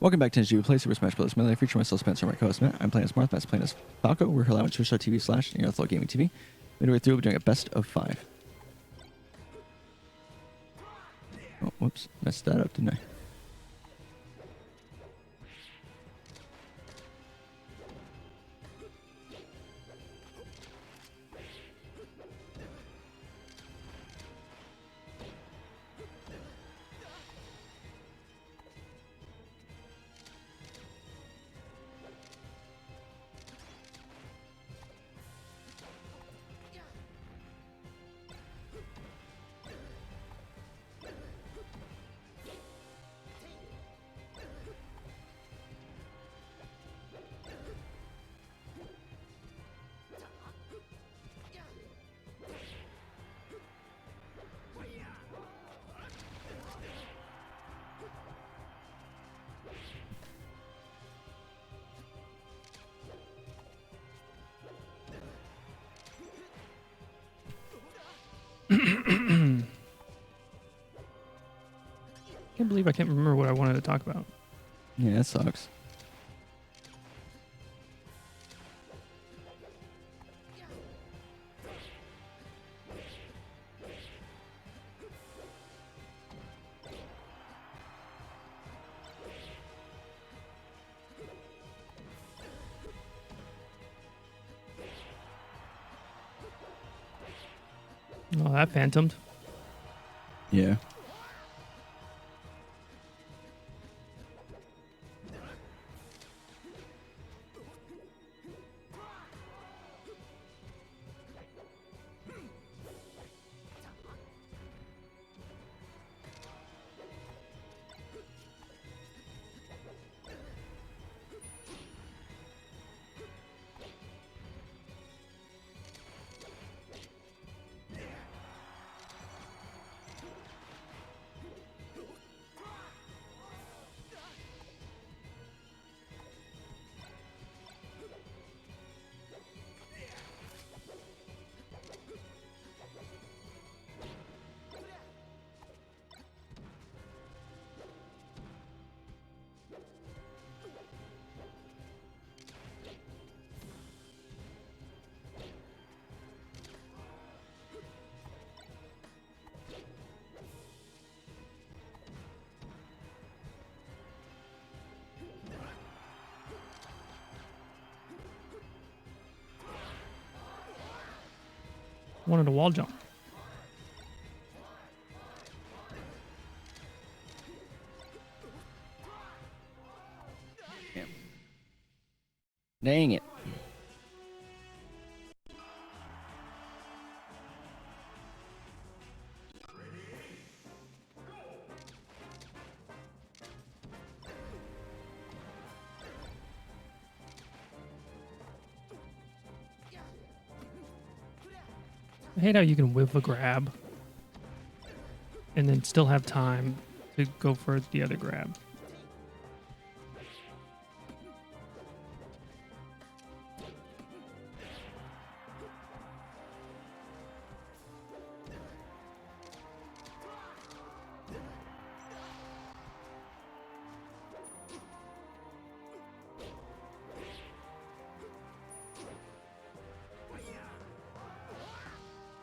Welcome back to Nintendo GameCube Play Super Smash Bros. Melee. Feature myself, Spencer, and my co-host Matt. I'm playing as Marth, Matt's playing as Falco. We're allowed to twitch.tv/unorthodox gaming TV. Midway through, we're doing a best of 5. Oh, whoops. Messed that up, didn't I? Can't believe I can't remember what I wanted to talk about. Yeah, that sucks. Oh, that phantomed. Yeah. Wanted a wall jump. Damn. Dang it. I hate how you can whiff a grab and then still have time to go for the other grab.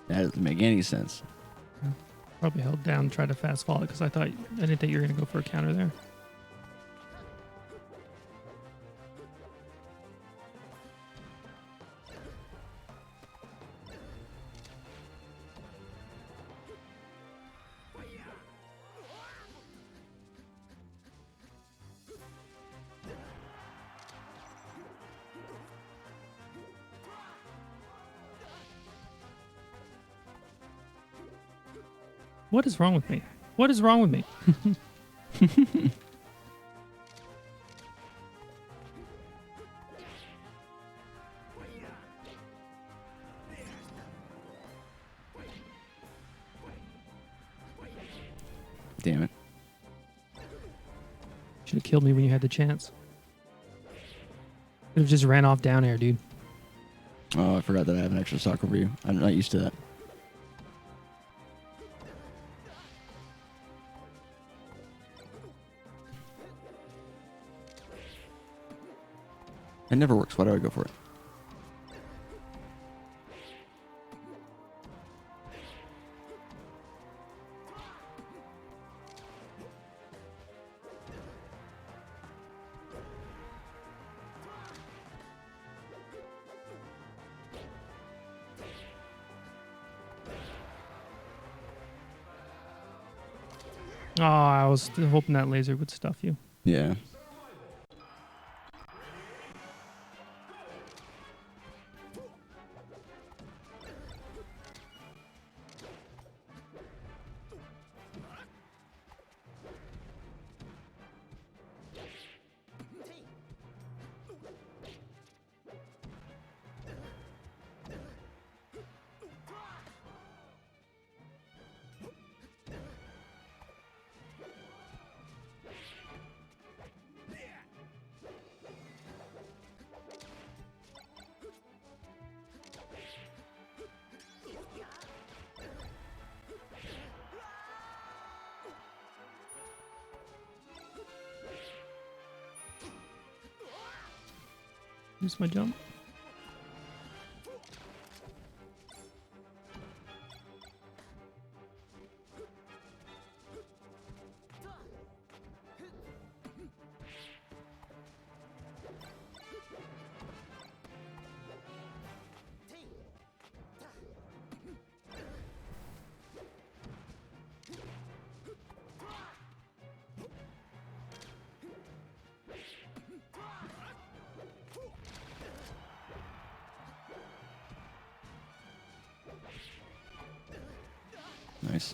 That doesn't make any sense. Probably held down, tried to fast fall it because I didn't think you were going to go for a counter there. What is wrong with me? What is wrong with me? Damn it. Should have killed me when you had the chance. Could have just ran off down air, dude. Oh, I forgot that I have an extra stock over you. I'm not used to that. It never works. Why do I go for it? Oh, I was hoping that laser would stuff you. Yeah. Use my jump. Nice.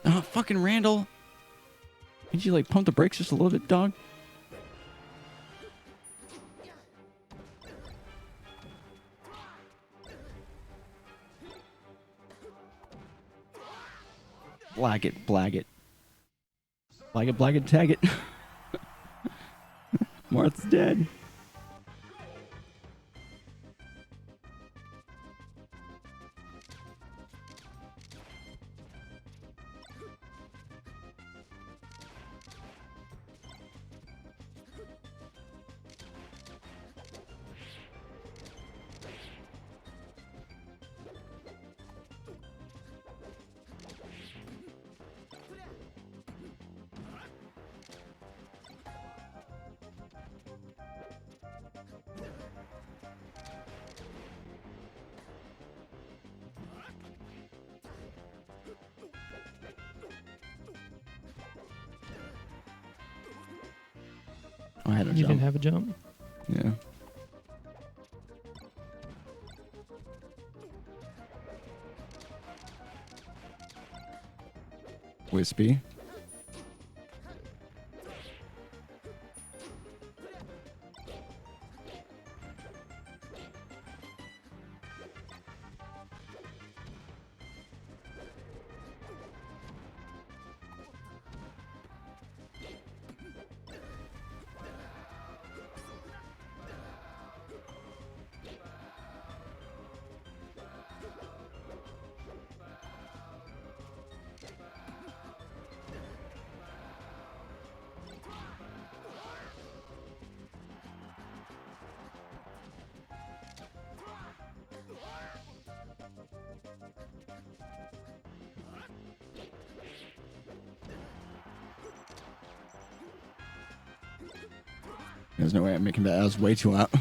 Oh, fucking Randall. Did you like pump the brakes just a little bit, dog? Blag it, blag it. Blag it, tag it. Marth's dead. I had a You jump. didn't have a jump. Yeah. Wispy. There's no way I'm making that. That was way too out.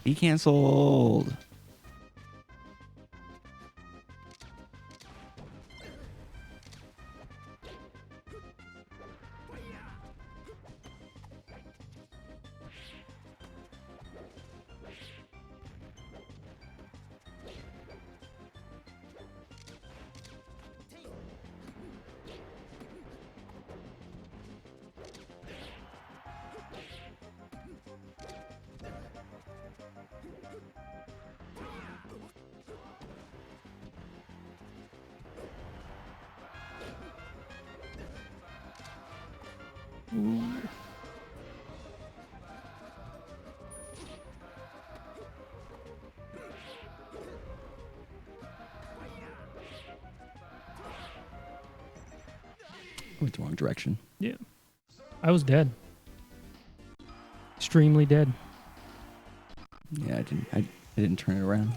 Be canceled. Ooh. Went the wrong direction. Yeah. I was dead. Extremely dead. Yeah, I didn't turn it around.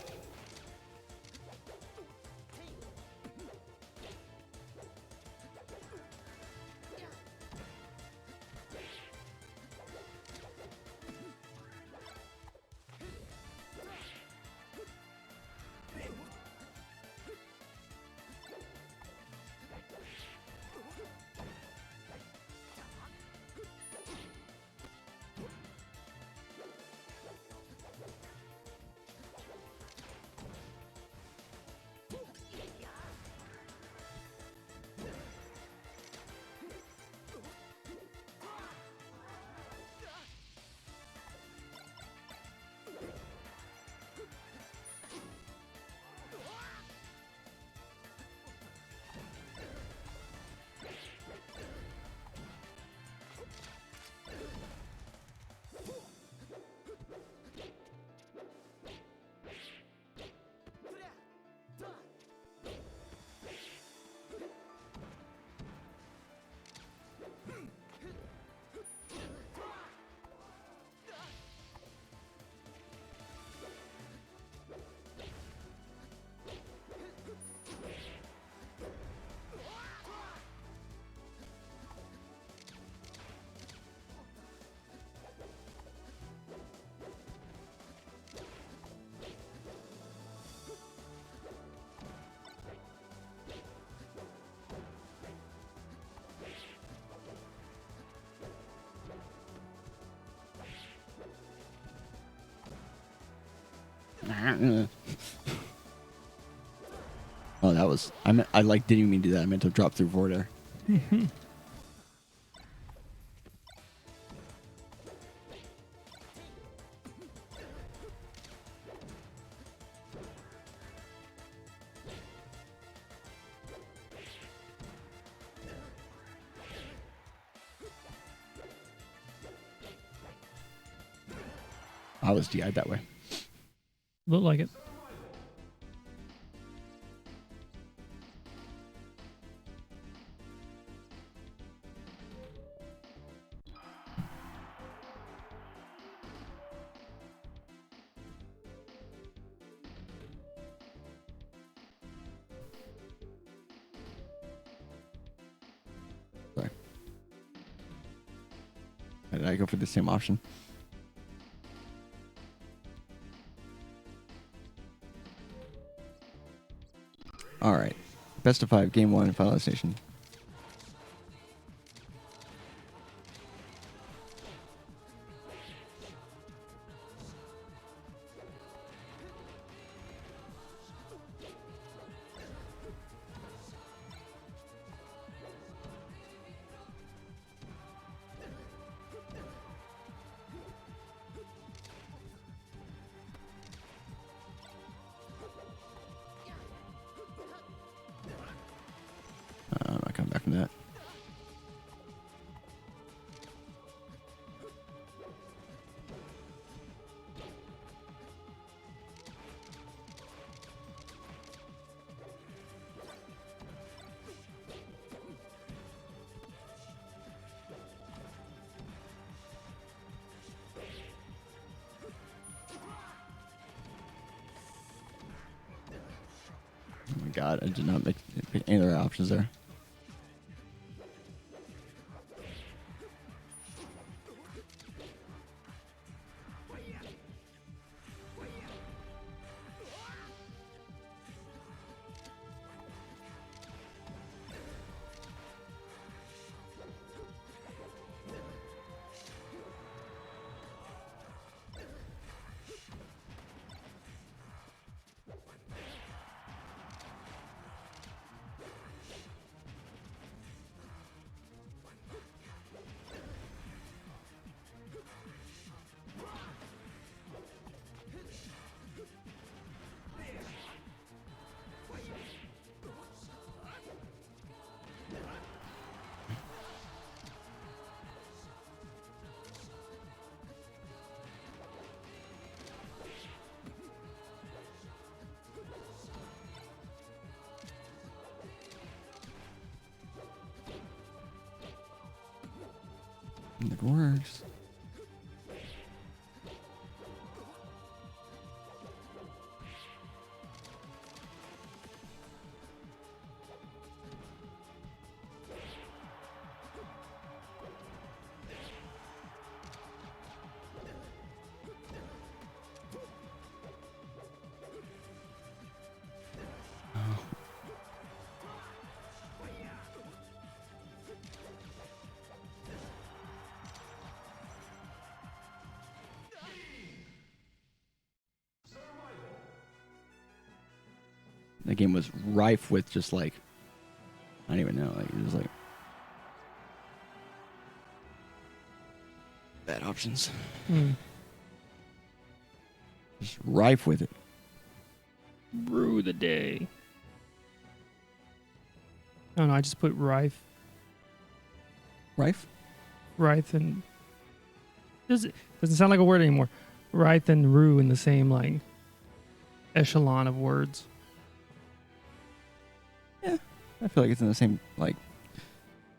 Oh, that was... I like didn't even mean to do that. I meant to drop through forward air. I was DI'd that way. Looked like it. Sorry. Did I go for the same option? All right. Best of 5, Game 1, Final Destination. I'm not God, I did not make any other options there. It works. The game was rife with just like, I don't even know, like it was like bad options. Just rife with it. Brew the day. I don't know. I just put rife, Rife? and doesn't sound like a word anymore. Rife and rue in the same like echelon of words. Yeah, I feel like it's in the same like,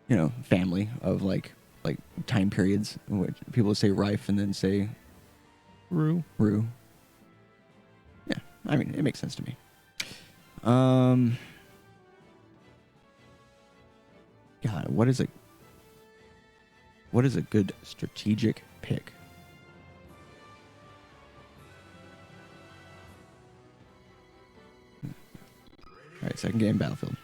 you know, family of like time periods in which people say rife and then say Rue. Yeah, I mean it makes sense to me. God, what is a good strategic pick? All right, second game, Battlefield.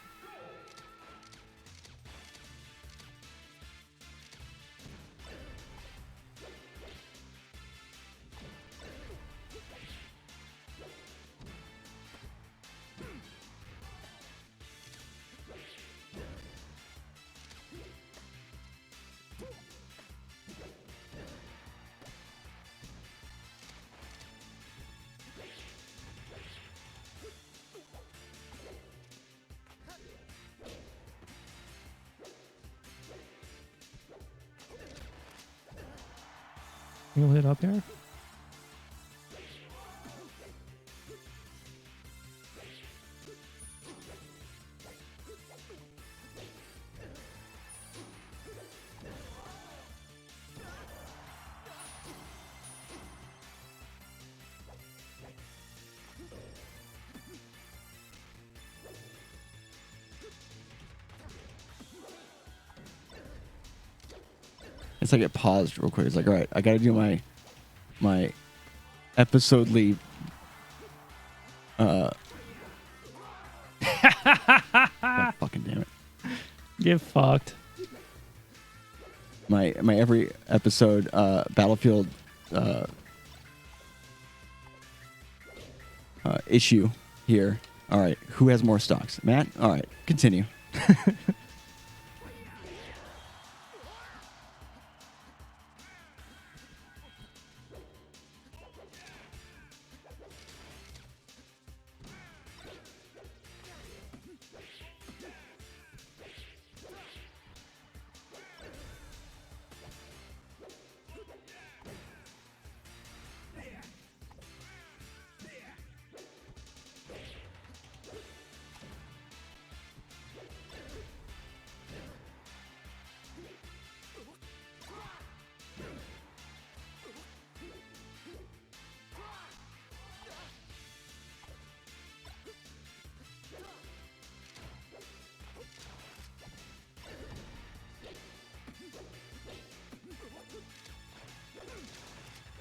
You'll hit up here. It's like it paused real quick. It's like, all right, I got to do my episodely. God, fucking damn it! Get fucked. My every episode Battlefield issue here. All right, who has more stocks? Matt. All right, continue.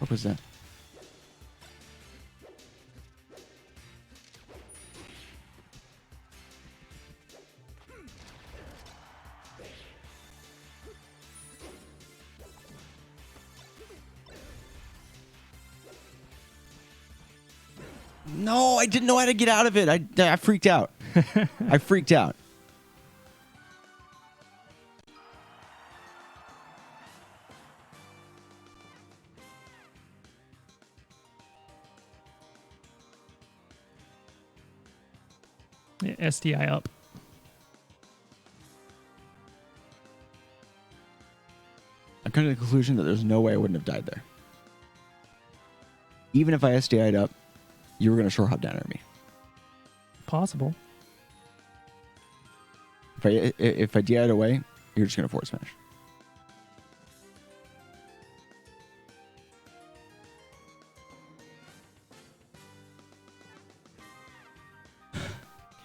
What was that? No, I didn't know how to get out of it. I freaked out. I freaked out. Yeah, SDI up. I come to the conclusion that there's no way I wouldn't have died there. Even if I SDI'd up, you were going to short hop down on me. Possible. If I DI'd away, you're just going to forward smash.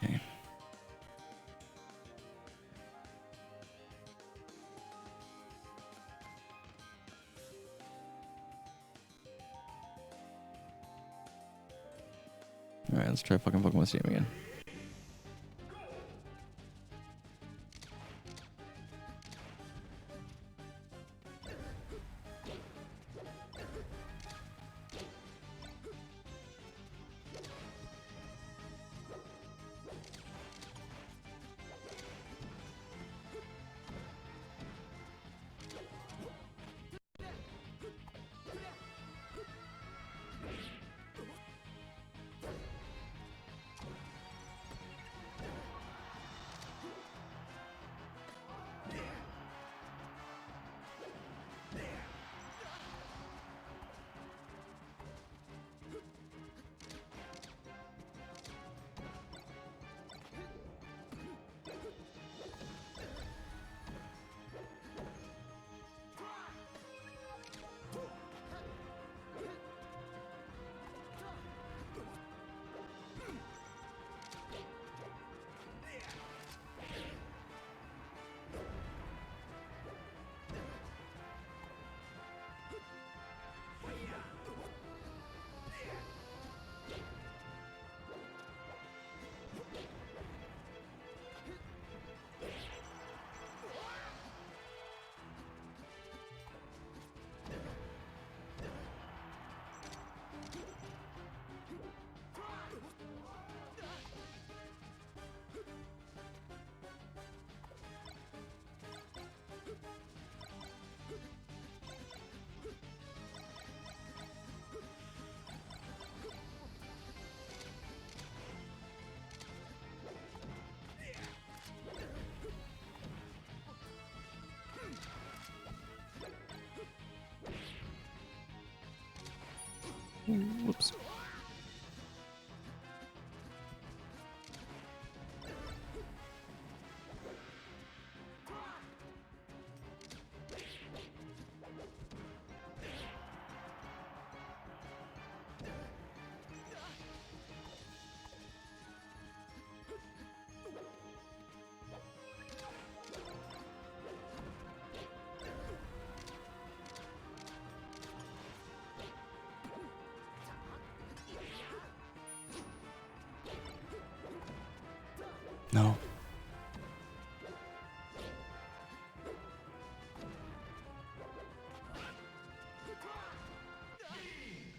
Okay. All right, let's try fucking Pokemon Stadium again. Whoops. No.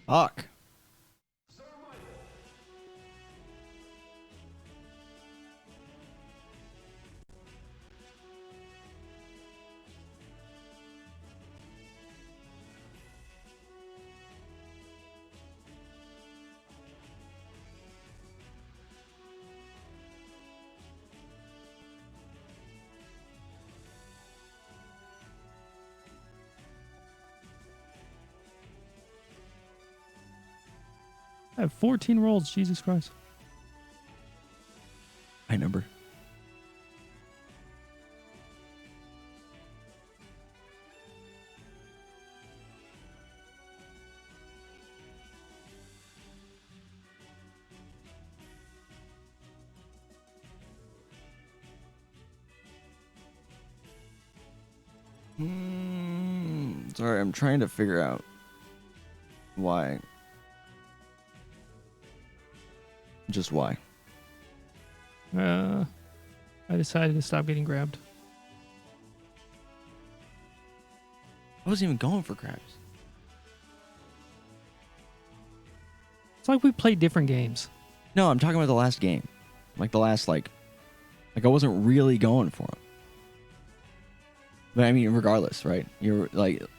Fuck. I have 14 rolls. Jesus Christ. High number. Sorry, I'm trying to figure out Why? Just why? I decided to stop getting grabbed. I wasn't even going for grabs. It's like we played different games. No, I'm talking about the last game. Like the last, like I wasn't really going for him. But I mean, regardless, right? You're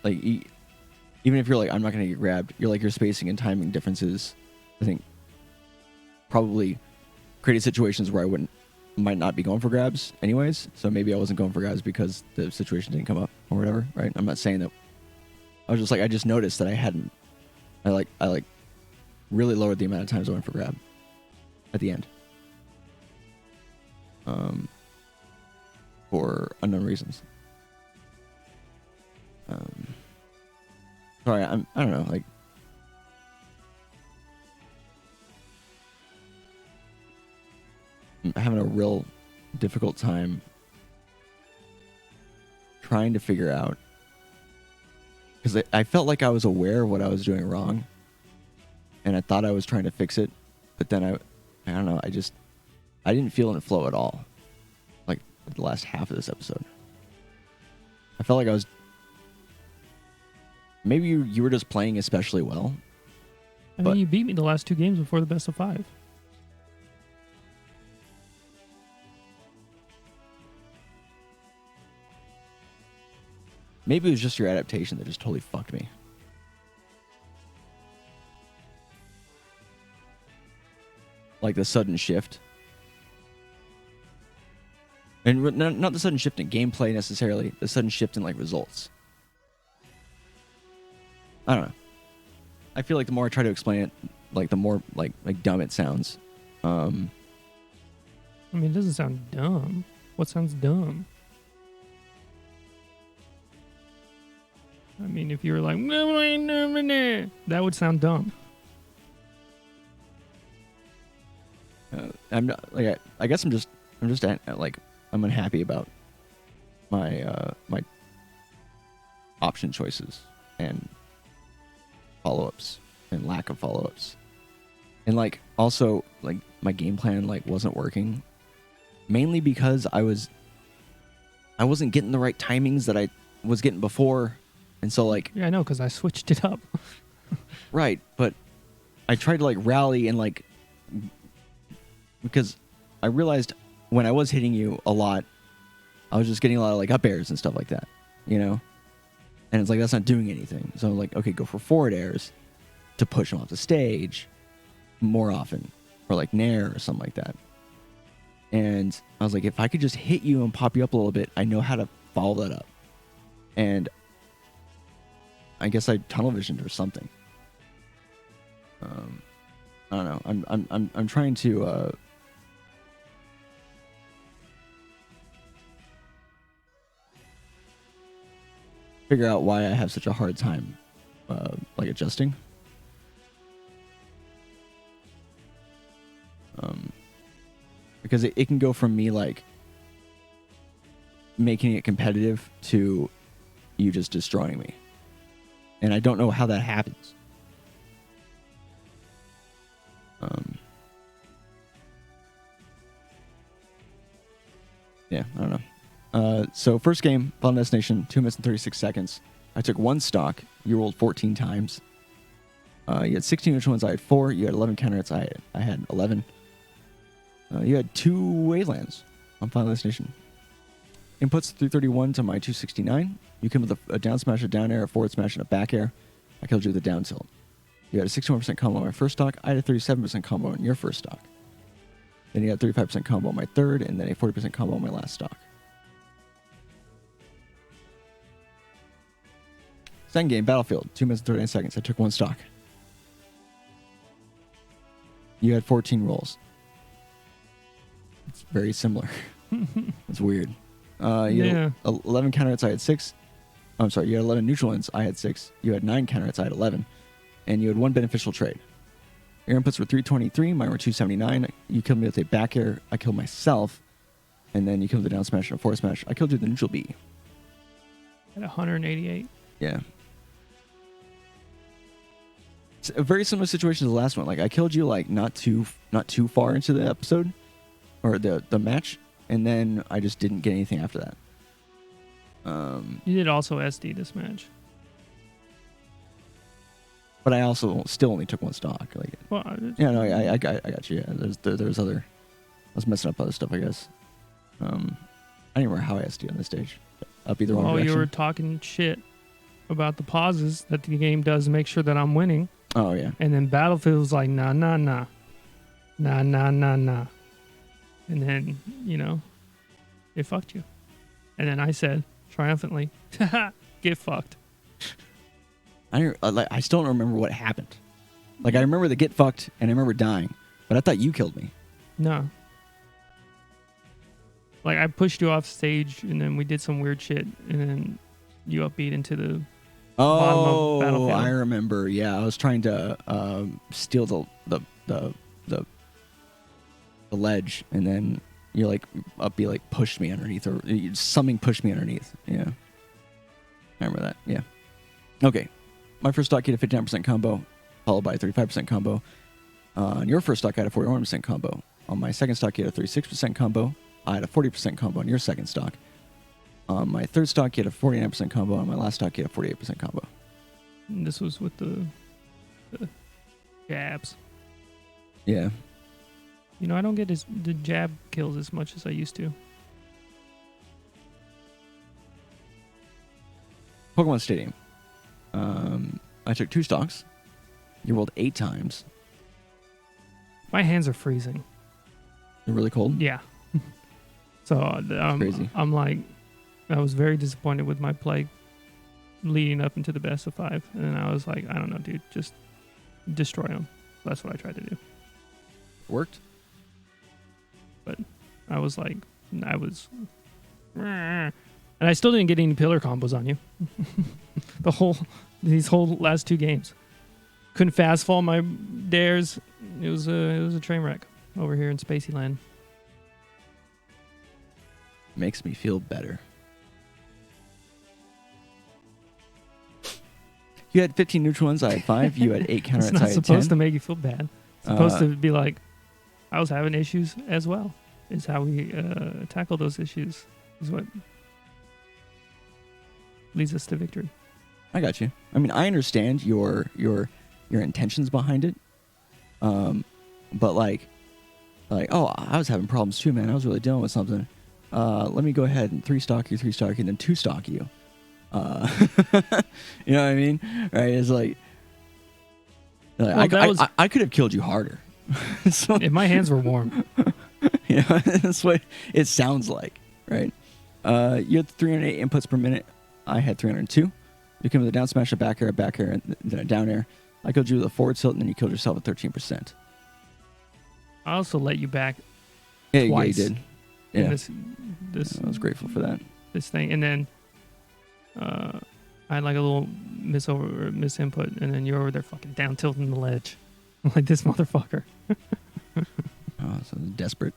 even if you're like, I'm not going to get grabbed, you're like, your spacing and timing differences, I think, probably created situations where I might not be going for grabs anyways. So maybe I wasn't going for grabs because the situation didn't come up or whatever, right? I'm not saying that. I was just like, I just noticed that I really lowered the amount of times I went for grab at the end. For unknown reasons. Sorry, I don't know, like, I'm having a real difficult time trying to figure out, because I felt like I was aware of what I was doing wrong, and I thought I was trying to fix it, but then I don't know, I didn't feel in flow at all, like the last half of this episode. I felt like I was, maybe you were just playing especially well. I mean, you beat me the last 2 games before the best of 5. Maybe it was just your adaptation that just totally fucked me. Like the sudden shift. And not the sudden shift in gameplay necessarily, the sudden shift in like results. I don't know. I feel like the more I try to explain it, like the more like dumb it sounds. I mean, it doesn't sound dumb. What sounds dumb? I mean, if you were like, that would sound dumb. I'm not like I guess I'm just like I'm unhappy about my my option choices and follow-ups and lack of follow-ups, and like also like my game plan like wasn't working, mainly because I wasn't getting the right timings that I was getting before. And so, like... Yeah, I know, because I switched it up. Right, but I tried to, like, rally and, like... Because I realized when I was hitting you a lot, I was just getting a lot of, like, up airs and stuff like that, you know? And it's like, that's not doing anything. So I'm like, okay, go for forward airs to push them off the stage more often. Or, like, nair or something like that. And I was like, if I could just hit you and pop you up a little bit, I know how to follow that up. And... I guess I tunnel visioned or something. I don't know. I'm trying to figure out why I have such a hard time like adjusting. Because it can go from me like making it competitive to you just destroying me. And I don't know how that happens. Yeah, I don't know. So first game, Final Destination, 2 minutes and 36 seconds. I took 1 stock. You rolled 14 times. You had 16 initial ones. I had 4. You had 11 counter hits. I had 11. You had 2 wavelands on Final Destination. Inputs 331 to my 269. You came with a down smash, a down air, a forward smash, and a back air. I killed you with a down tilt. You had a 61% combo on my first stock. I had a 37% combo on your first stock. Then you had a 35% combo on my third, and then a 40% combo on my last stock. Second game, Battlefield, 2 minutes and 39 seconds. I took 1 stock. You had 14 rolls. It's very similar. It's weird. You had 11 counter hits, I had 6. I'm sorry, you had 11 neutral ends, I had 6. You had 9 counter hits, I had 11. And you had 1 beneficial trade. Your inputs were 323, mine were 279. You killed me with a back air, I killed myself. And then you killed the down smash and a forward smash. I killed you with the neutral B. At 188. Yeah. It's a very similar situation to the last one. Like I killed you like not too far into the episode or the match, and then I just didn't get anything after that. You did also SD this match. But I also still only took one stock. Like, Well, yeah, no, I got you. Yeah, there's other. I was messing up other stuff, I guess. I didn't remember how I SD on this stage. Up either wrong direction. you were talking shit about the pauses that the game does to make sure that I'm winning. Oh yeah. And then Battlefield was like, nah. And then, it fucked you. And then I said, triumphantly, get fucked. I still don't remember what happened. Like I remember the get fucked and I remember dying, but I thought you killed me. No. Like I pushed you off stage and then we did some weird shit and then you upbeat into the bottom of Battlefield. I remember. Yeah, I was trying to steal the ledge, and then you like pushed me underneath, or something pushed me underneath. Yeah, I remember that. Yeah. Okay, my first stock hit a 59% combo, followed by a 35% combo. On your first stock, I had a 41% combo. On my second stock, you had a 36% combo. I had a 40% combo on your second stock. On my third stock, you had a 49% combo. On my last stock, you had a 48% combo. And this was with the jabs. Yeah. I don't get the jab kills as much as I used to. Pokemon Stadium. I took 2 stocks. You rolled 8 times. My hands are freezing. They're really cold? Yeah. So crazy. I'm like, I was very disappointed with my play leading up into the best of 5. And then I was like, I don't know, dude, just destroy them. That's what I tried to do. Worked? But I was like, and I still didn't get any pillar combos on you. These whole last 2 games. Couldn't fast fall my dares. It was a train wreck over here in Spacey Land. Makes me feel better. You had 15 neutral ones. I had 5. You had 8 counter It's hits. I not had supposed 10. to make you feel bad. It's supposed to be like, I was having issues as well. Is how we tackle those issues. Is what leads us to victory. I got you. I mean, I understand your intentions behind it. But like, oh, I was having problems too, man. I was really dealing with something. Let me go ahead and 3-stock you, 3-stock you, and then 2-stock you. You know what I mean? Right? It's like I could have killed you harder. So, if my hands were warm. That's what it sounds like, right? You had 308 inputs per minute. I had 302. You came with a down smash, a back air, and then a down air. I killed you with a forward tilt, and then you killed yourself at 13%. I also let you back Yeah, twice. you did. Yeah, This I was grateful for that. This thing, and then I had like a little miss input, and then you're over there fucking down tilting the ledge. I'm like, this motherfucker. Oh, so desperate.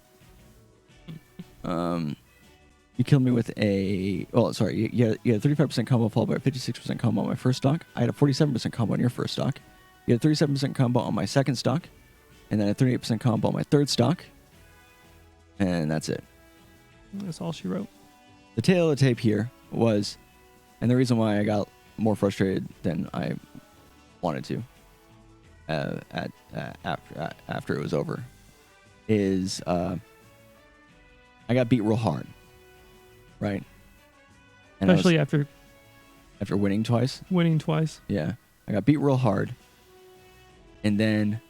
You killed me with a... Oh, sorry. You had a 35% combo followed by a 56% combo on my first stock. I had a 47% combo on your first stock. You had a 37% combo on my second stock. And then a 38% combo on my third stock. And that's it. That's all she wrote. The tail of the tape here was... And the reason why I got more frustrated than I wanted to after it was over is I got beat real hard, right? And Especially after winning twice. Winning twice. Yeah, I got beat real hard, and then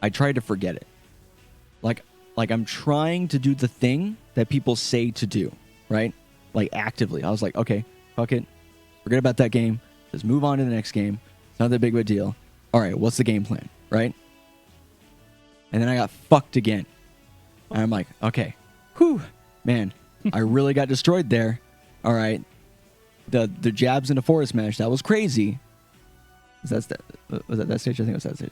I tried to forget it. Like I'm trying to do the thing that people say to do, right? Like actively. I was like, okay, fuck it. Forget about that game. Just move on to the next game. It's not that big of a deal. All right, what's the game plan, right? And then I got fucked again. And I'm like, okay, whew, man, I really got destroyed there. All right, the jabs in the forest smash, that was crazy. Was that that stage? I think it was that stage.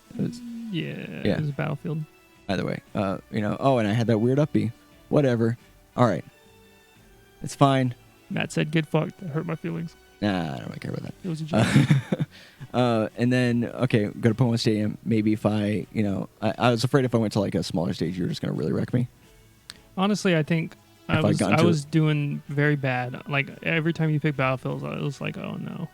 Yeah. It was a Battlefield. Either way, oh, and I had that weird uppie. Whatever. All right. It's fine. Matt said, get fucked. That hurt my feelings. Nah, I don't really care about that. It was a joke. And then, okay, go to Pokemon Stadium. Maybe if I was afraid if I went to like a smaller stage, you were just going to really wreck me. Honestly, I think I was doing very bad. Like every time you pick Battlefields, I was like, oh no,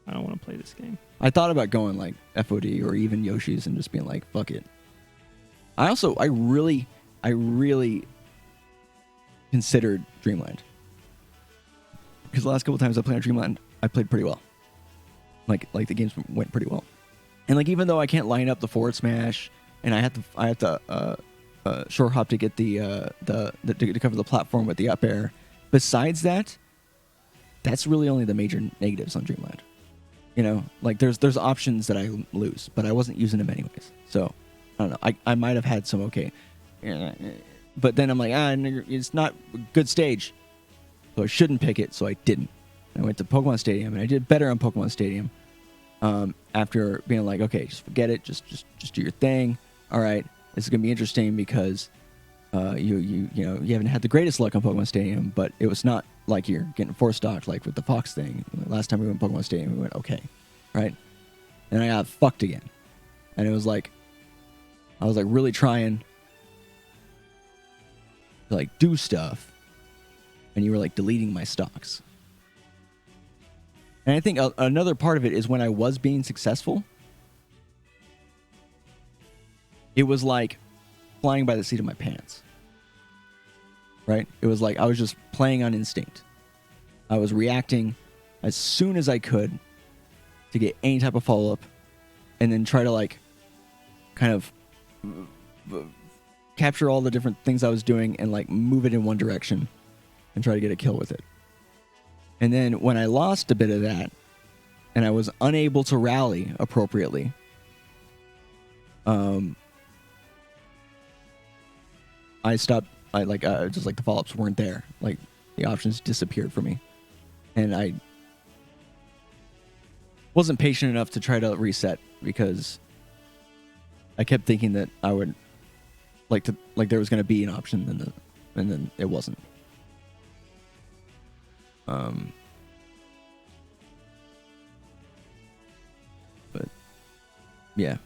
I don't want to play this game. I thought about going like FOD or even Yoshi's and just being like, fuck it. I really considered Dreamland. Because the last couple times I played on Dreamland, I played pretty well. Like the games went pretty well. And like even though I can't line up the forward smash and I have to short hop to get to cover the platform with the up air. Besides that, that's really only the major negatives on Dreamland. You know, like there's options that I lose, but I wasn't using them anyways. So I don't know. I might have had some okay, but then I'm like, it's not a good stage, so I shouldn't pick it. So I didn't. I went to Pokemon Stadium and I did better on Pokemon Stadium. After being like, okay, just forget it, just do your thing. All right, this is gonna be interesting because you haven't had the greatest luck on Pokemon Stadium, but it was not like you're getting four stocked like with the Fox thing. Last time we went to Pokemon Stadium, we went okay, right? And I got fucked again, and it was like I was like really trying to like do stuff, and you were like deleting my stocks. And I think another part of it is when I was being successful, it was like flying by the seat of my pants. Right? It was like I was just playing on instinct. I was reacting as soon as I could to get any type of follow-up and then try to like kind of capture all the different things I was doing and like move it in one direction and try to get a kill with it. And then when I lost a bit of that and I was unable to rally appropriately, I stopped. Just like the follow-ups weren't there. Like the options disappeared for me, and I wasn't patient enough to try to reset because I kept thinking that I would like there was going to be an option, and then it wasn't. But yeah.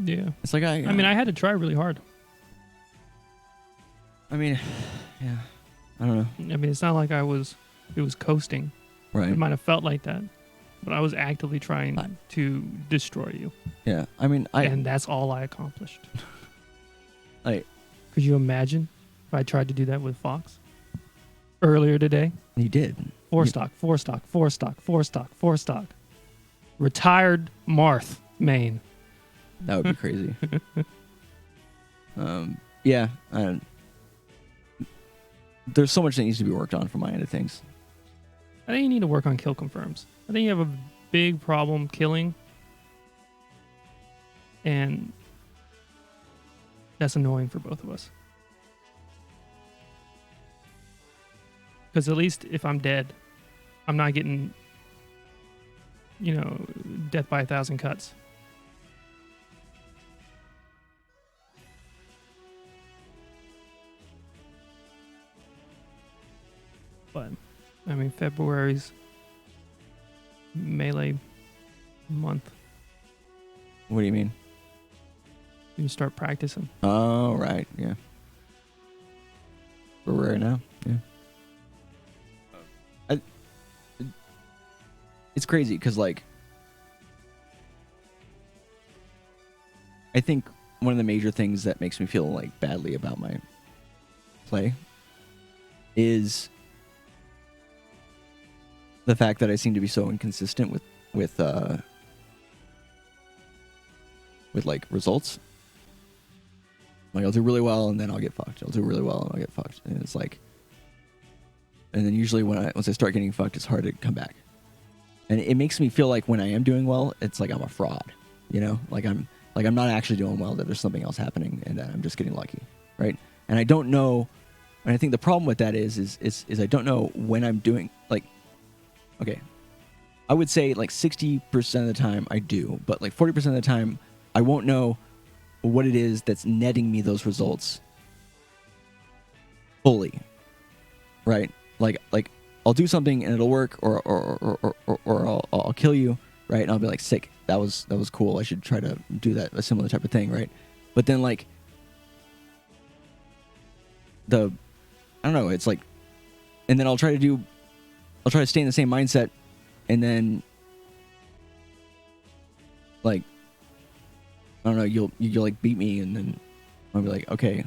Yeah. It's like I mean, I had to try really hard. I mean, yeah. I don't know. I mean, it's not like it was coasting. Right. It might have felt like that, but I was actively trying to destroy you. Yeah. I mean, and that's all I accomplished. Could you imagine if I tried to do that with Fox earlier today? You did. Four stock. Retired Marth main. That would be crazy. Yeah. There's so much that needs to be worked on from my end of things. I think you need to work on kill confirms. I think you have a big problem killing. And that's annoying for both of us. Because at least if I'm dead, I'm not getting, death by 1,000 cuts. But, I mean, February's melee month. What do you mean? You can start practicing. Oh, right. Yeah. We're right now. Yeah. It's crazy because, like, I think one of the major things that makes me feel, like, badly about my play is the fact that I seem to be so inconsistent with like results. Like I'll do really well and then I'll get fucked. I'll do really well and I'll get fucked. And it's like, and then usually once I start getting fucked, it's hard to come back. And it makes me feel like when I am doing well, it's like I'm a fraud. Like I'm not actually doing well. That there's something else happening and that I'm just getting lucky, right? And I don't know. And I think the problem with that is I don't know when I'm doing like. Okay, I would say like 60% of the time I do, but like 40% of the time I won't know what it is that's netting me those results fully, right? Like I'll do something and it'll work, or I'll kill you, right? And I'll be like, sick. That was cool. I should try to do a similar type of thing, right? But then like I don't know. It's like, and then I'll try to stay in the same mindset, and then like I don't know. You'll like beat me, and then I'll be like, okay,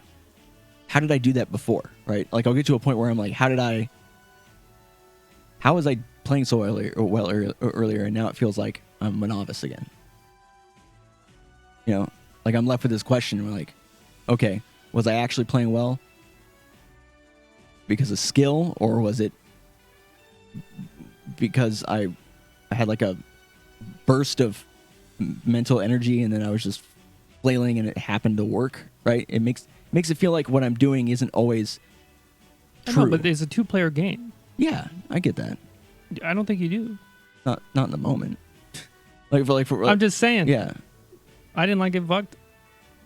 how did I do that before, right? Like I'll get to a point where I'm like, how was I playing so earlier, and now it feels like I'm a novice again. You know, like I'm left with this question. And we're like, okay, was I actually playing well because of skill, or was it because I had like a burst of mental energy and then I was just flailing and it happened to work, right? It makes it feel like what I'm doing isn't always true. I know, but it's a 2-player game. Yeah, I get that. I don't think you do. Not in the moment. I'm just saying. Yeah. I didn't like get fucked.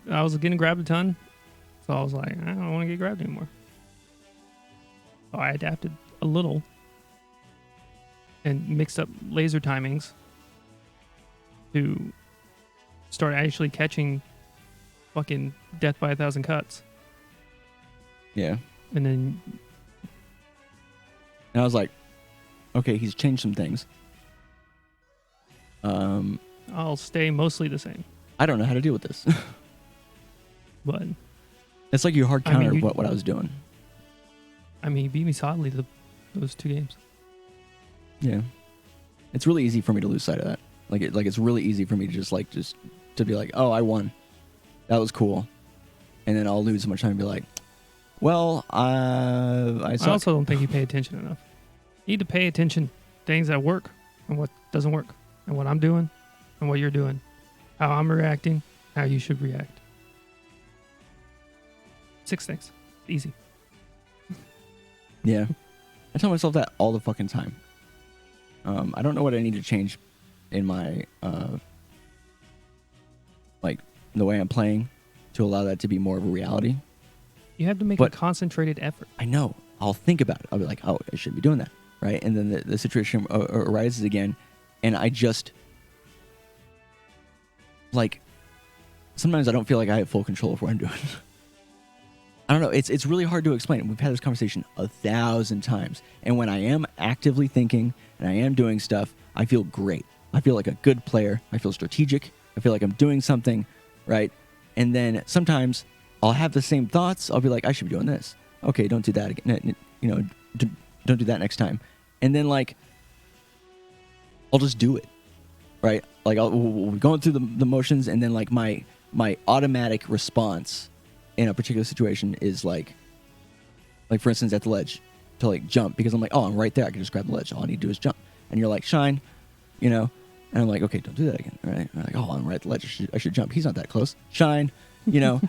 I was getting grabbed a ton. So I was like, I don't want to get grabbed anymore. So I adapted a little and mixed up laser timings to start actually catching fucking death by 1,000 cuts. Yeah. And then I was like, okay, he's changed some things. I'll stay mostly the same. I don't know how to deal with this. But it's like you hard countered what I was doing. I mean, you beat me solidly those 2 games. Yeah. It's really easy for me to lose sight of that. It's really easy for me to just to be like, oh, I won. That was cool. And then I'll lose so much time and be like, well, I suck. I also don't think you pay attention enough. You need to pay attention to things that work and what doesn't work, and what I'm doing and what you're doing, how I'm reacting, how you should react. 6 things. Easy. Yeah. I tell myself that all the fucking time. I don't know what I need to change in my the way I'm playing to allow that to be more of a reality. You have to make a concentrated effort. I know. I'll think about it. I'll be like, oh, I shouldn't be doing that, right? And then the situation arises again, and I just sometimes I don't feel like I have full control of what I'm doing. I don't know. It's really hard to explain. We've had this conversation 1,000 times. And when I am actively thinking and I am doing stuff, I feel great. I feel like a good player. I feel strategic. I feel like I'm doing something, right? And then sometimes I'll have the same thoughts. I'll be like, I should be doing this. Okay, don't do that again. Don't do that next time. And then I'll just do it, right? We're going through the motions, and then my automatic response in a particular situation is like for instance at the ledge to jump, because I'm like, oh, I'm right there, I can just grab the ledge, all I need to do is jump. And you're like, Shine, and I'm like, okay, don't do that again, right? I'm like, oh, I'm right at the ledge, I should jump, he's not that close, Shine, and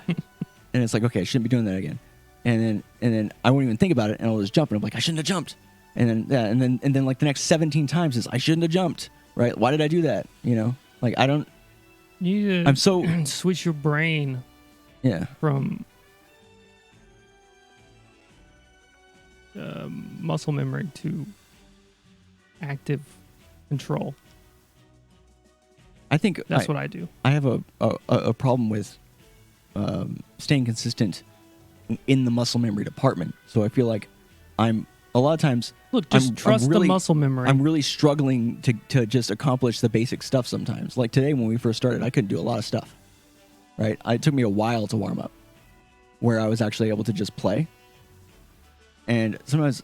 it's like, okay, I shouldn't be doing that again. And then I won't even think about it, and I'll just jump, and I'm like, I shouldn't have jumped. And then the next 17 times is I shouldn't have jumped, right? Why did I do that? I don't. I'm so switch your brain. Yeah. From muscle memory to active control. I think that's what I do. I have a problem with staying consistent in the muscle memory department. So I feel like I'm a lot of times. Look, just trust the muscle memory. I'm really struggling to just accomplish the basic stuff sometimes. Like today when we first started, I couldn't do a lot of stuff. Right? It took me a while to warm up, where I was actually able to just play. And sometimes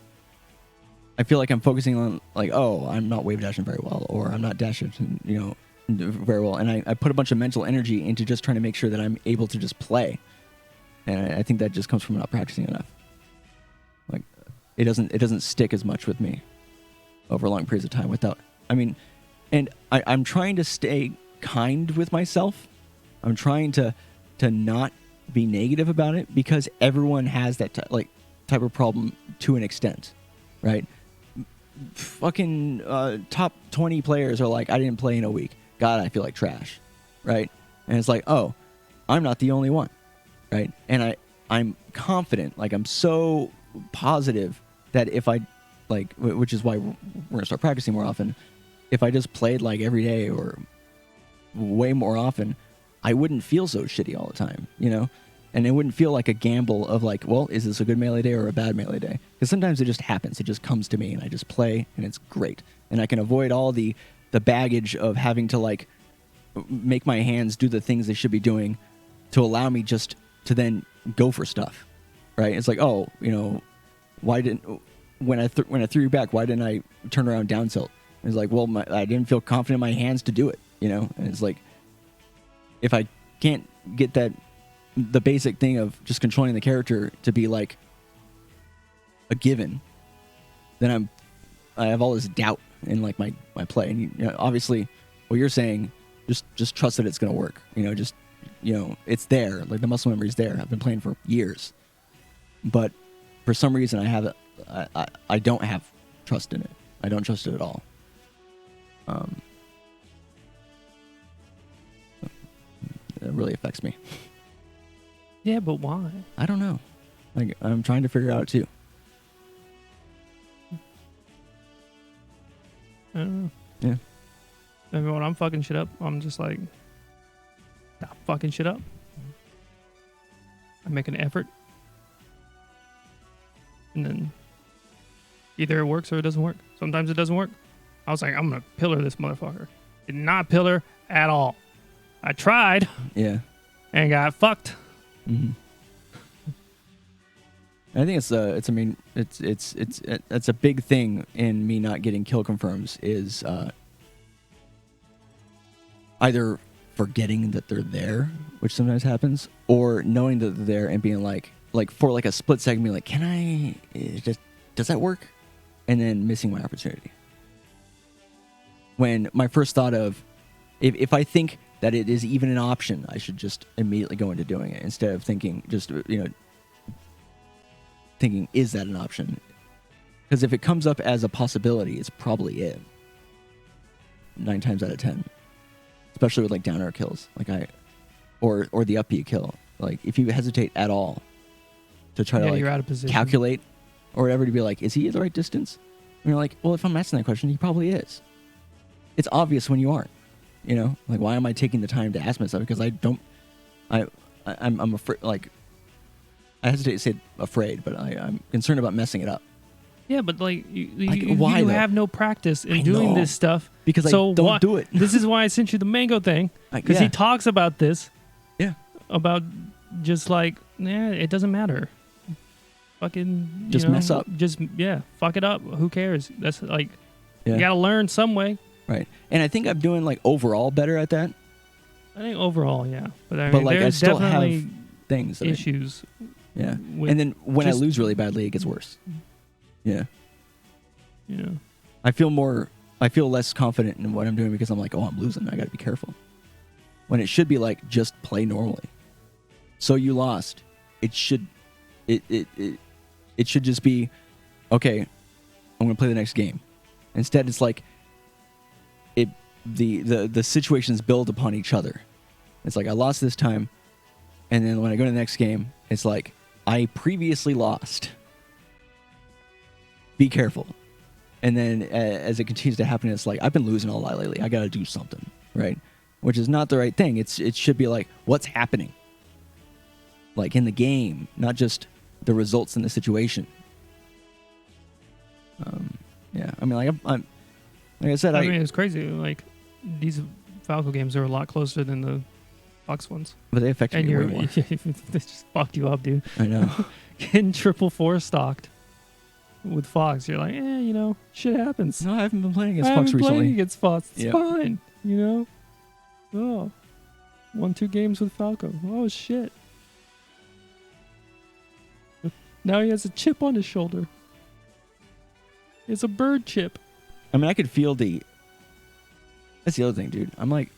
I feel like I'm focusing on oh, I'm not wave dashing very well, or I'm not dashing, very well. And I put a bunch of mental energy into just trying to make sure that I'm able to just play. And I think that just comes from not practicing enough. It doesn't stick as much with me over long periods of time without. And I'm trying to stay kind with myself. I'm trying to not be negative about it, because everyone has that type of problem to an extent, right? Fucking top 20 players are like, I didn't play in a week. God, I feel like trash, right? And it's like, oh, I'm not the only one, right? And I'm confident, I'm so positive that if I like, which is why we're gonna start practicing more often. If I just played like every day or way more often, I wouldn't feel so shitty all the time, you know? And it wouldn't feel like a gamble of like, well, is this a good melee day or a bad melee day? Because sometimes it just happens. It just comes to me and I just play and it's great. And I can avoid all the baggage of having to like make my hands do the things they should be doing to allow me just to then go for stuff, right? It's like, oh, you know, why didn't, when I threw you back, why didn't I turn around down tilt? It's like, well, I didn't feel confident in my hands to do it, you know? And it's like, if I can't get the basic thing of just controlling the character to be like a given, then I have all this doubt in like my play. And you know, obviously what you're saying, just trust that it's going to work, you know, just, you know, it's there. Like the muscle memory's there. I've been playing for years, but for some reason I don't have trust in it. I don't trust it at all. It really affects me. Yeah, but why? I don't know. Like, I'm trying to figure it out too. I don't know. Yeah. I mean, when I'm fucking shit up, I'm just like, stop fucking shit up. I make an effort. And then either it works or it doesn't work. Sometimes it doesn't work. I was like, I'm going to pillar this motherfucker. Did not pillar at all. I tried. Yeah. And got fucked. Mm-hmm. I think it's a big thing in me not getting kill confirms is either forgetting that they're there, which sometimes happens, or knowing that they're there and being like for like a split second, being like, does that work? And then missing my opportunity. When my first thought of, if I think that it is even an option, I should just immediately go into doing it instead of thinking, thinking, is that an option? Because if it comes up as a possibility, it's probably it. 9 times out of 10. Especially with like down air kills. Or the up B kill. Like if you hesitate at all to try to you're out of position. Calculate or whatever, to be like, is he at the right distance? And you're like, well, if I'm asking that question, he probably is. It's obvious when you aren't. You know, like, why am I taking the time to ask myself? Because I'm afraid, like, I hesitate to say afraid, but I'm concerned about messing it up. Yeah, but like, why you though? have no practice in doing this stuff. Because I don't do it. This is why I sent you the mango thing. Because he talks about this. Yeah. About just like, it doesn't matter. Fucking just mess up. Just, fuck it up. Who cares? That's like, you got to learn some way. Right. And I think I'm doing like overall better at that. I think overall, yeah. But I but mean, like, I still have things. Issues. And then when I lose really badly, it gets worse. Yeah. Yeah. I feel less confident in what I'm doing because I'm like, oh, I'm losing. I got to be careful. When it should be like, just play normally. So you lost. It should just be, okay, I'm going to play the next game. Instead, it's like, the situations build upon each other. It's like, I lost this time, and then when I go to the next game, it's like, I previously lost. Be careful. And then as it continues to happen, it's like, I've been losing a lot lately. I got to do something, right? Which is not the right thing. It should be like, what's happening? Like in the game, not just the results in the situation. Yeah, I mean, like I said, I mean, it's crazy. Like, these Falco games are a lot closer than the Fox ones. But they affected me way more. They just fucked you up, dude. I know. Getting 4 stocked with Fox, you're like, shit happens. No, I haven't been playing against I Fox haven't recently. playing against Fox. It's fine, Oh, 1-2 games with Falco. Oh, shit. Now he has a chip on his shoulder. It's a bird chip. I mean, I could feel that's the other thing, dude. I'm like,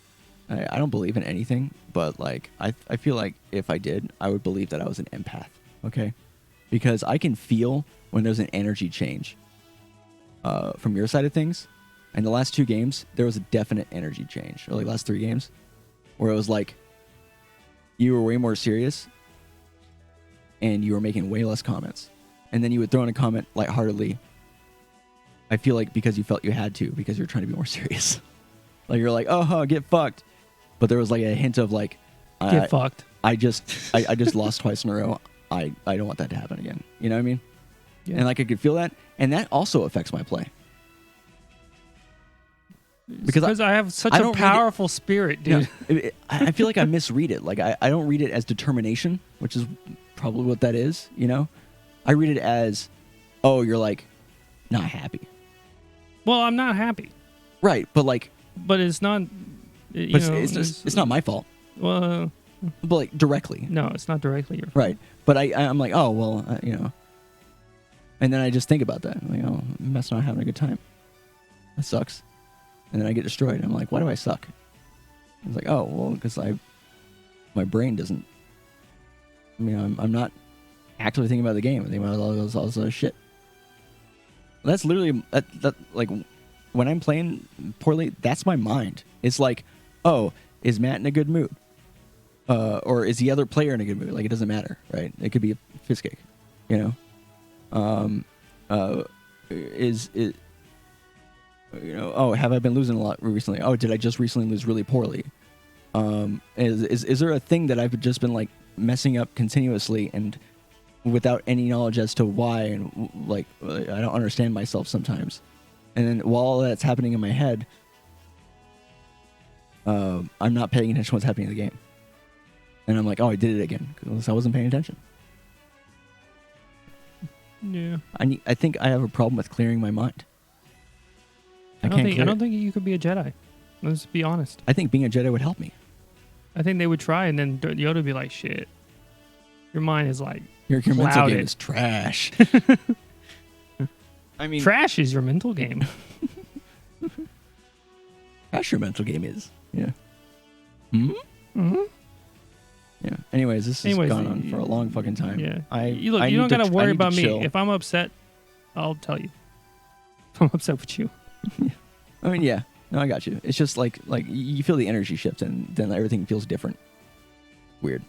I don't believe in anything, but like, I feel like if I did, I would believe that I was an empath, okay? Because I can feel when there's an energy change from your side of things. And the last 2 games, there was a definite energy change. Or like last 3 games, where it was like, you were way more serious, and you were making way less comments. And then you would throw in a comment lightheartedly, I feel like because you felt you had to, because you're trying to be more serious. Like you're like, oh, get fucked. But there was like a hint of like, Get fucked. I just lost twice in a row. I don't want that to happen again. You know what I mean? Yeah. And like I could feel that, and that also affects my play. Because I have such I a don't read it- powerful spirit, dude. I feel like I misread it. Like I don't read it as determination, which is probably what that is. You know, I read it as, oh, you're like not happy, Well, I'm not happy, right? But like, but it's not. You but know, it's not my fault. Well, But like directly, no, it's not directly your fault. right? But I'm like, oh well, you know. And then I just think about that. I'm like, oh, I must not having a good time. That sucks. And then I get destroyed. I'm like, why do I suck? It's like, oh, well, because my brain doesn't. I mean, I'm not actively thinking about the game. I'm thinking about all this other shit. That's literally that like when I'm playing poorly. That's my mind. It's like, oh, is Matt in a good mood? Or is the other player in a good mood? Like it doesn't matter, right? It could be a fist cake, you know. Is it? You know, oh, have I been losing a lot recently? Oh, did I just recently lose really poorly? Is there a thing that I've just been like messing up continuously and without any knowledge as to why? And like, I don't understand myself sometimes. And then while all that's happening in my head, I'm not paying attention to what's happening in the game. And I'm like, oh, I did it again because I wasn't paying attention. Yeah. I think I have a problem with clearing my mind. I don't think you could be a Jedi. Let's be honest. I think being a Jedi would help me. I think they would try, and then Yoda would be like, "Shit, your mind is like Your mental game clouded." is trash. I mean, Trash is your mental game. trash your mental game is. Yeah. Hmm? Mm-hmm. Yeah. Anyways, this has gone on for a long fucking time. Yeah. You I don't need to gotta worry I need to about me. chill. If I'm upset, I'll tell you. If I'm upset with you. I mean, yeah. No, I got you. It's just like you feel the energy shift, and then everything feels different. Weird,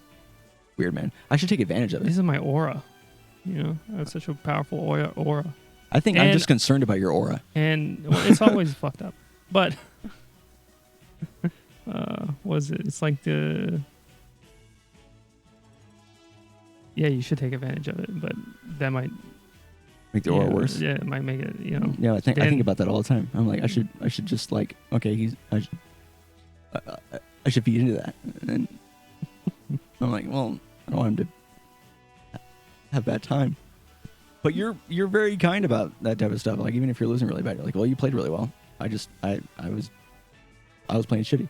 man. I should take advantage of it. This is my aura. You know, I have such a powerful aura. I think I'm And- just concerned about your aura. And it's always fucked up. But what is it? It's like the. Yeah, you should take advantage of it, but that might Make the aura worse. Yeah, it might make it. You know. Yeah, I think about that all the time. I'm like, I should just like, okay, I should feed into that. And I'm like, well, I don't want him to have bad time. But you're very kind about that type of stuff. Like even if you're losing really bad, you're like, well, you played really well. I was playing shitty.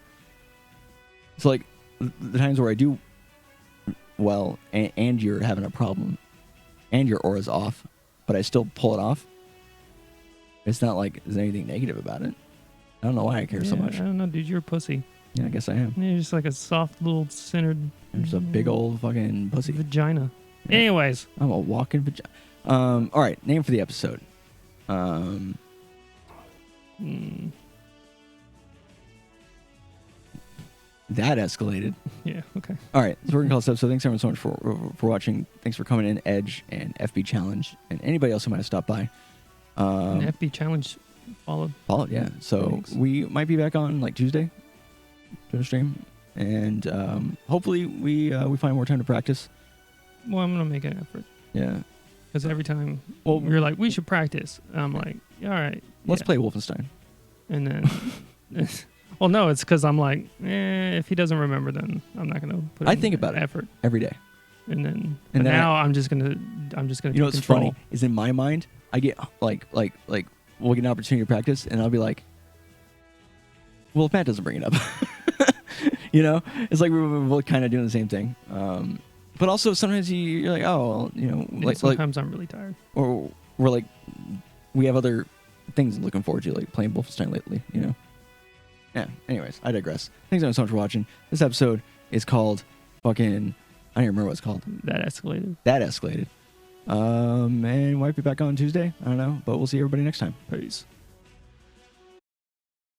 It's like the times where I do well and you're having a problem and your aura's off, but I still pull it off. It's not like there's anything negative about it. I don't know why I care so much. I don't know, dude. You're a pussy. Yeah, I guess I am. You're just like a soft little centered. I'm just a big old fucking pussy. Vagina. Yeah. Anyways. I'm a walking vagina. All right, name for the episode. That escalated. Yeah. Okay. All right, so we're gonna call this episode. Thanks everyone so much for watching. Thanks for coming in, Edge and FB Challenge, and anybody else who might have stopped by. And FB challenge followed. Followed, yeah. So Thanks. we might be back on like Tuesday, doing a stream, and hopefully we find more time to practice. Well, I'm gonna make an effort Yeah. because every time Well, you're like, we should practice. I'm like, all right. let's yeah. play Wolfenstein. And then, well, no, it's because I'm like, if he doesn't remember, then I'm not gonna put. I in think about it effort. Every day. And then, And then now I'm just gonna. You know take what's control. funny is in my mind, I get like we'll get an opportunity to practice, and I'll be like, well, if Matt doesn't bring it up, you know, it's like we're both kind of doing the same thing. But also sometimes you're like, oh, well, you know, And like sometimes I'm really tired. or we're like, we have other things looking forward to, like playing Wolfenstein lately, you know. Yeah. Anyways, I digress. Thanks so much for watching. This episode is called fucking. I don't even remember what it's called. That escalated. That escalated. And we might be back on Tuesday. I don't know, but we'll see everybody next time. Peace.